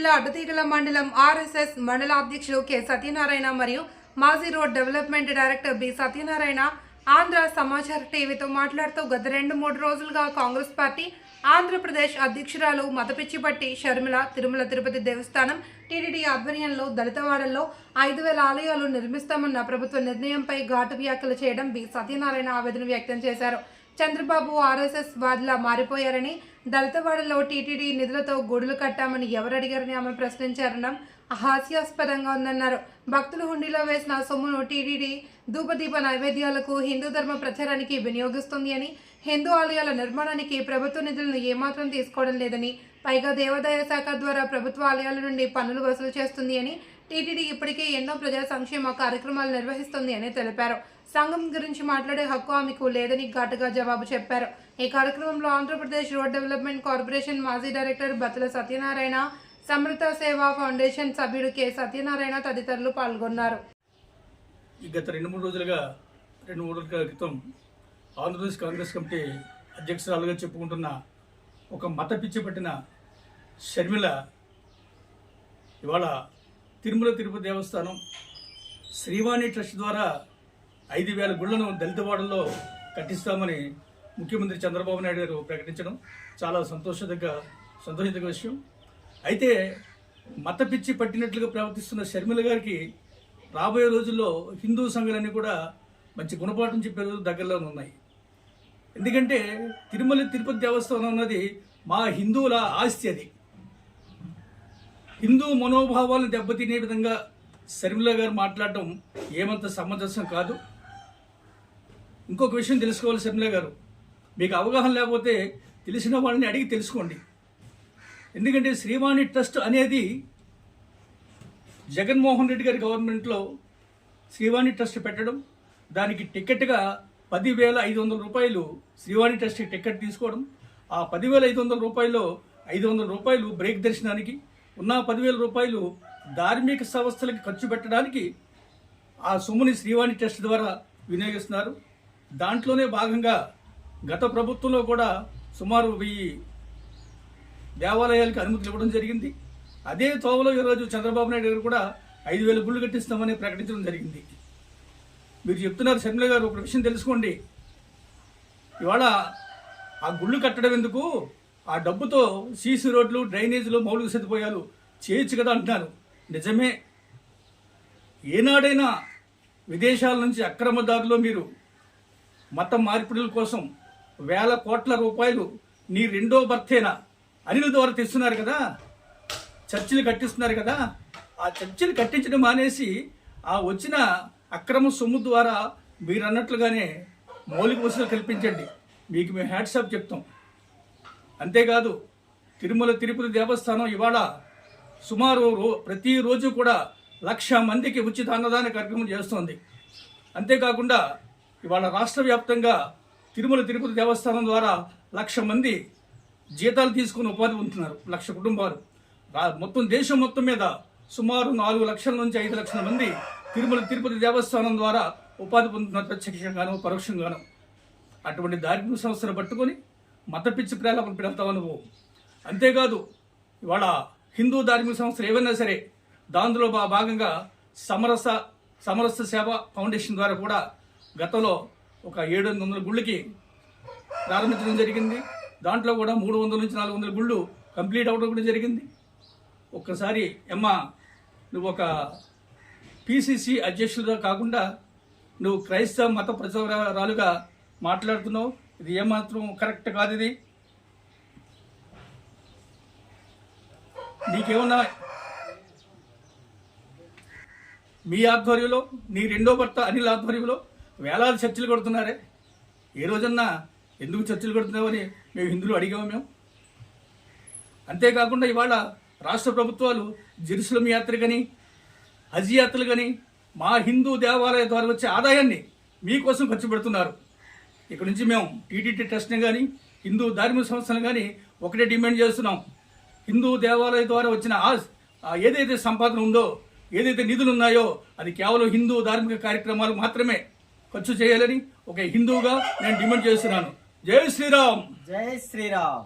జిల్లా అడ్డతీగల మండలం ఆర్ఎస్ఎస్ మండల అధ్యక్షులు కె సత్యనారాయణ మరియు మాజీ road development director B Satyanarayana Andhra Samachara టీవీతో మాట్లాడుతూ గత 2-3 రోజులుగా కాంగ్రెస్ పార్టీ ఆంధ్రప్రదేశ్ అధ్యక్షురాలు మతపిచ్చిపట్టి షర్మిల తిరుమల తిరుపతి దేవస్థానం టీటీడీ ఆధ్వర్యంలో దళితవాడల్లో 5,000 ఆలయాలు నిర్మిస్తామన్న ప్రభుత్వ నిర్ణయంపై ఘాటు వ్యాఖ్యలు చేయడం బి సత్యనారాయణ ఆవేదన వ్యక్తం చేశారు. చంద్రబాబు ఆర్ఎస్ఎస్ వాదిలా మారిపోయారని, దళితవాడలో టీటీడీ నిధులతో గుడులు కట్టామని ఎవరు అడిగారని ఆమె ప్రశ్నించారనడం హాస్యాస్పదంగా ఉందన్నారు. భక్తులు హుండీలో వేసిన సొమ్మును టీటీడీ ధూపదీప నైవేద్యాలకు, హిందూ ధర్మ ప్రచారానికి వినియోగిస్తుంది అని, హిందూ ఆలయాల నిర్మాణానికి ప్రభుత్వ నిధులను ఏమాత్రం తీసుకోవడం లేదని, పైగా దేవాదాయ శాఖ ద్వారా ప్రభుత్వ ఆలయాల నుండి పన్నులు వసూలు చేస్తుంది అని, టీటీడీ ఇప్పటికే ఎన్నో ప్రజా సంక్షేమ కార్యక్రమాలు నిర్వహిస్తుంది అని తెలిపారు. సంఘం గురించి మాట్లాడే హక్కు ఆమెకు లేదని ఘాటుగా జవాబు చెప్పారు. ఈ కార్యక్రమంలో ఆంధ్రప్రదేశ్ రోడ్ డెవలప్మెంట్ కార్పొరేషన్ మాజీ డైరెక్టర్ బత్తుల సత్యనారాయణ, సమృత సేవా ఫౌండేషన్ సభ్యుడు కె సత్యనారాయణ తదితరులు పాల్గొన్నారు. గత 2-3 రోజుల క్రితం ఆంధ్రప్రదేశ్ కాంగ్రెస్ కమిటీ అధ్యక్షురాలుగా చెప్పుకుంటున్న ఒక మత పిచ్చి పట్టిన షర్మిల ఇవాళ తిరుమల తిరుపతి దేవస్థానం శ్రీవాణి ట్రస్ట్ ద్వారా 5,000 గుళ్లను దళితవాడల్లో కట్టిస్తామని ముఖ్యమంత్రి చంద్రబాబు నాయుడు గారు ప్రకటించడం చాలా సంతోషించదగ్గ విషయం. అయితే మత పిచ్చి పట్టినట్లుగా ప్రవర్తిస్తున్న షర్మిల గారికి రాబోయే రోజుల్లో హిందూ సంఘాలన్నీ కూడా మంచి గుణపాఠం చెప్పే రోజులు దగ్గరలో ఉన్నాయి. ఎందుకంటే తిరుమల తిరుపతి దేవస్థానం అన్నది మా హిందువుల ఆస్తి. అది హిందూ మనోభావాలను దెబ్బతినే విధంగా షర్మిల గారు మాట్లాడటం ఏమంత సమంజసం కాదు. ఇంకొక విషయం తెలుసుకోవాలి, షర్మిల గారు మీకు అవగాహన లేకపోతే తెలిసిన వాళ్ళని అడిగి తెలుసుకోండి. ఎందుకంటే శ్రీవాణి ట్రస్ట్ అనేది జగన్మోహన్ రెడ్డి గారి గవర్నమెంట్లో శ్రీవాణి ట్రస్ట్ పెట్టడం, దానికి టికెట్గా 10,500 రూపాయలు శ్రీవాణి ట్రస్ట్ టికెట్ తీసుకోవడం, ఆ 10,500 రూపాయల్లో 500 రూపాయలు బ్రేక్ దర్శనానికి, ఉన్న 10,000 రూపాయలు ధార్మిక సంస్థలకి ఖర్చు పెట్టడానికి ఆ సొమ్ముని శ్రీవాణి ట్రస్ట్ ద్వారా వినియోగిస్తున్నారు. దాంట్లోనే భాగంగా గత ప్రభుత్వంలో కూడా సుమారు 1000 దేవాలయాలకి అనుమతులు ఇవ్వడం జరిగింది. అదే తోవలో ఈరోజు చంద్రబాబు నాయుడు గారు కూడా 5,000 గుళ్ళు కట్టిస్తామని ప్రకటించడం జరిగింది. మీరు చెప్తున్నారు షర్మిల గారు, ఒక విషయం తెలుసుకోండి. ఇవాళ ఆ గుళ్ళు కట్టడం ఎందుకు, ఆ డబ్బుతో సీసీ రోడ్లు, డ్రైనేజీలు, మౌలిక సదుపాయాలు చేయొచ్చు కదా అంటున్నారు. నిజమే, ఏనాడైనా విదేశాల నుంచి అక్రమదారులు మీరు మత మార్పిడుల కోసం వేల కోట్ల రూపాయలు నీ రెండో భర్తేనా అనిల ద్వారా తెస్తున్నారు కదా, చర్చిలు కట్టిస్తున్నారు కదా. ఆ చర్చిలు కట్టించడం మానేసి ఆ వచ్చిన అక్రమ సొమ్ము ద్వారా మీరు అన్నట్లుగానే మౌలిక వసతులు కల్పించండి, మీకు మేము హ్యాట్సాప్ చెప్తాం. అంతేకాదు తిరుమల తిరుపతి దేవస్థానం ఇవాళ సుమారు ప్రతిరోజు కూడా 1,00,000 మందికి ఉచిత అన్నదాన కార్యక్రమం చేస్తోంది. అంతేకాకుండా ఇవాళ రాష్ట్ర వ్యాప్తంగా తిరుమల తిరుపతి దేవస్థానం ద్వారా 1,00,000 మంది జీతాలు తీసుకుని ఉపాధి పొందుతున్నారు. 1,00,000 కుటుంబాలు. మొత్తం దేశం మొత్తం మీద సుమారు 4 లక్షల నుంచి 5 లక్షల మంది తిరుమల తిరుపతి దేవస్థానం ద్వారా ఉపాధి పొందుతున్నారు, ప్రత్యక్షంగానో పరోక్షంగానో. అటువంటి ధార్మిక సంస్థను పట్టుకొని మత పిచ్చి ప్రేలాపన పెడతావు నువ్వు. అంతేకాదు ఇవాళ హిందూ ధార్మిక సంస్థలు ఏవైనా సరే దానిలో భాగంగా సమరస సేవ ఫౌండేషన్ ద్వారా కూడా గతంలో ఒక 700 గుళ్ళకి ప్రారంభించడం జరిగింది. దాంట్లో కూడా 300 నుంచి 400 గుళ్ళు కంప్లీట్ అవ్వడం కూడా జరిగింది. ఒక్కసారి అమ్మా, నువ్వు ఒక పిసిసి అధ్యక్షులుగా కాకుండా నువ్వు క్రైస్తవ మత ప్రచారాలుగా మాట్లాడుతున్నావు. ఇది ఏమాత్రం కరెక్ట్ కాదు. ఇది నీకేమన్నా మీ ఆధ్వర్యంలో, నీ రెండో భర్త అనిల్ ఆధ్వర్యంలో వేలాది చర్చలు కొడుతున్నారే. ఏ రోజన్నా ఎందుకు చర్చలు కొడుతున్నావని మేము హిందువులు అడిగాము మేము. అంతేకాకుండా ఇవాళ రాష్ట్ర ప్రభుత్వాలు జెరూసలేం యాత్ర కానీ, హజ్ యాత్రలు కానీ మా హిందూ దేవాలయ ద్వారా వచ్చే ఆదాయాన్ని మీకోసం ఖర్చు పెడుతున్నారు. ఇక్కడ నుంచి మేము టీటీడీ ట్రస్ట్ని కానీ, హిందూ ధార్మిక సంస్థలు కానీ ఒకటే డిమాండ్ చేస్తున్నాం. హిందూ దేవాలయ ద్వారా వచ్చిన ఏదైతే సంపాదన ఉందో, ఏదైతే నిధులు ఉన్నాయో అది కేవలం హిందూ ధార్మిక కార్యక్రమాలు మాత్రమే ఖర్చు చేయాలని ఒక హిందూగా నేను డిమాండ్ చేస్తున్నాను. జై శ్రీరామ్. జై శ్రీరామ్.